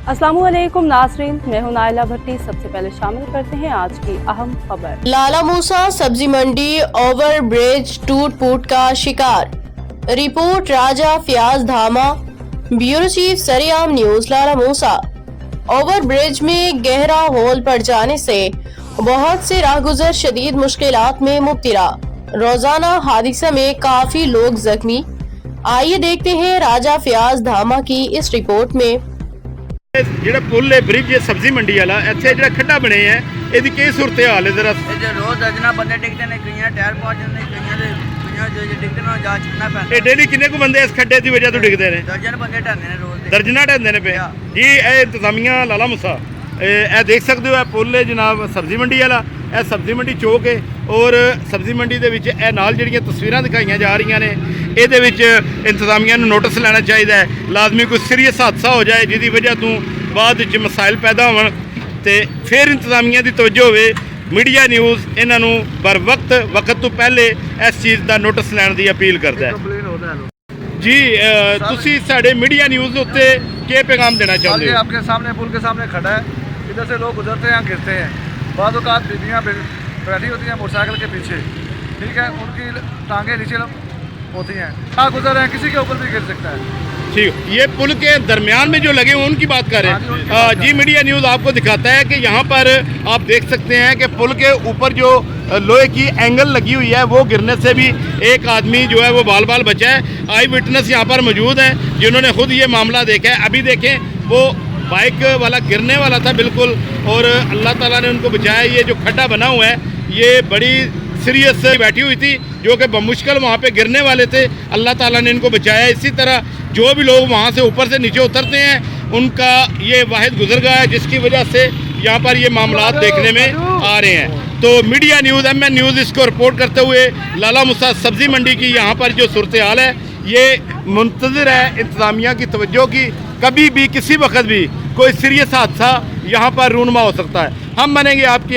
अस्सलामुअलैकुम नाज़रीन, मैं हूं नाइला भट्टी। सबसे पहले शामिल करते हैं आज की अहम खबर। लाला मूसा सब्जी मंडी ओवर ब्रिज टूट फूट का शिकार। रिपोर्ट राजा फयाज धामा, ब्यूरो चीफ सरेआम न्यूज। लाला मूसा ओवर ब्रिज में गहरा होल पड़ जाने से बहुत से राहगुजर शदीद मुश्किलात में मुब्तला। रोजाना हादसा में काफी लोग जख्मी। आइए देखते हैं राजा फयाज धामा की इस रिपोर्ट में। ਜਿਹੜਾ ਪੁੱਲ ਹੈ ਬ੍ਰਿਜ ਸਬਜ਼ੀ ਮੰਡੀ ਵਾਲਾ, ਇੱਥੇ ਜਿਹੜਾ ਖੱਡਾ ਬਣੇ ਹੈ ਇਹਦੀ ਕੀ ਸੂਰਤ ਹਾਲ ਹੈ ਜ਼ਰਾ? ਇਹ ਰੋਜ਼ ਦਰਜਨਾਂ ਬੰਦੇ ਡਿੱਗਦੇ ਨੇ, ਕਈਆਂ ਟਾਇਰ ਪਹੁੰਚ ਜਾਂਦੇ, ਕਈਆਂ ਦੇ ਡਿੱਗਦੇ ਨੇ ਜਾਂ ਚੁੱਕਣਾ ਪੈਂਦਾ। ਇਹ ਡੇਲੀ ਕਿੰਨੇ ਕੁ ਬੰਦੇ ਇਸ ਖੱਡੇ ਦੀ ਵਜ੍ਹਾ ਤੋਂ ਡਿੱਗਦੇ ਨੇ? ਦਰਜਨ ਬੰਦੇ ਢਾਂਦੇ ਨੇ ਰੋਜ਼ ਦੇ। ਦਰਜਨਾਂ ਢਹਿੰਦੇ ਨੇ ਪਏ ਜੀ। ਇਹ ਇੰਤਜ਼ਾਮੀਆਂ ਲਾਲਾ मूसा, ਇਹ ਦੇਖ ਸਕਦੇ ਹੋ, ਇਹ ਪੁੱਲ ਹੈ ਜਨਾਬ ਸਬਜ਼ੀ ਮੰਡੀ ਵਾਲਾ। ਇਹ ਸਬਜ਼ੀ ਮੰਡੀ ਚੌਕ ਹੈ ਔਰ ਸਬਜ਼ੀ ਮੰਡੀ ਦੇ ਵਿੱਚ ਇਹ ਨਾਲ ਜਿਹੜੀਆਂ ਤਸਵੀਰਾਂ ਦਿਖਾਈਆਂ ਜਾ ਰਹੀਆਂ ਨੇ, ਇਹਦੇ ਵਿੱਚ ਇੰਤਜ਼ਾਮੀਆਂ ਨੂੰ ਨੋਟਿਸ ਲੈਣਾ ਚਾਹੀਦਾ ਹੈ। ਲਾਜ਼ਮੀ ਕੋਈ ਸੀਰੀਅਸ ਹਾਦਸਾ ਹੋ ਜਾਏ ਜਿਹਦੀ ਵਜ੍ਹਾ ਤੋਂ ਬਾਅਦ ਵਿੱਚ ਮਸਾਇਲ ਪੈਦਾ ਹੋਣ ਤੇ ਫਿਰ ਇੰਤਜ਼ਾਮੀਆਂ ਦੀ ਤਵੱਜੋ ਹੋਵੇ। ਮੀਡੀਆ ਨਿਊਜ਼ ਇਹਨਾਂ ਨੂੰ बर वक्त ਤੋਂ ਪਹਿਲੇ ਇਸ ਚੀਜ਼ ਦਾ ਨੋਟਿਸ ਲੈਣ ਦੀ ਅਪੀਲ ਕਰਦਾ ਹੈ। जी तुसी साढ़े मीडिया न्यूज़ उत्ते क्या पैगाम देना चाहते हो? आपके सामने पुल के सामने खड़ा है, इधर से लोग गुजरते हैं, गिरते हैं। बाद औक़ात बीबियाँ बैठी होती हैं मोटरसाइकिल के पीछे, ठीक है, उनकी टांगे नीचे होती हैं, कहाँ गुजर रहे हैं, किसी के ऊपर भी गिर सकता है। ठीक, ये पुल के दरमियान में जो लगे हुए उनकी बात कर रहे हैं। जी मीडिया न्यूज़ आपको दिखाता है कि यहाँ पर आप देख सकते हैं कि पुल के ऊपर जो लोहे की एंगल लगी हुई है वो गिरने से भी एक आदमी जो है वो बाल बाल बचा है। आई विटनेस यहाँ पर मौजूद है जिन्होंने खुद ये मामला देखा है। अभी देखें, वो बाइक वाला गिरने वाला था बिल्कुल, और अल्लाह ताला ने उनको बचाया। ये जो खड्डा बना हुआ है ये बड़ी सीरियस बैठी हुई थी जो कि बमुश्किल वहाँ पे गिरने वाले थे। अल्लाह ताला ने इनको बचाया। इसी तरह जो भी लोग वहाँ से ऊपर से नीचे उतरते हैं उनका ये वाहिद गुजरगाह है जिसकी वजह से यहाँ पर ये मामला देखने में आ रहे हैं। तो मीडिया न्यूज़ MN न्यूज़ इसको रिपोर्ट करते हुए लाला मूसा सब्ज़ी मंडी की यहाँ पर जो सूरत हाल है ये मुंतज़िर है इंतज़ामिया की तवज्जो की। कभी भी किसी वक्त भी कोई सीरियस हादसा यहाँ पर रूनुमा हो सकता है। हम बनेंगे आपकी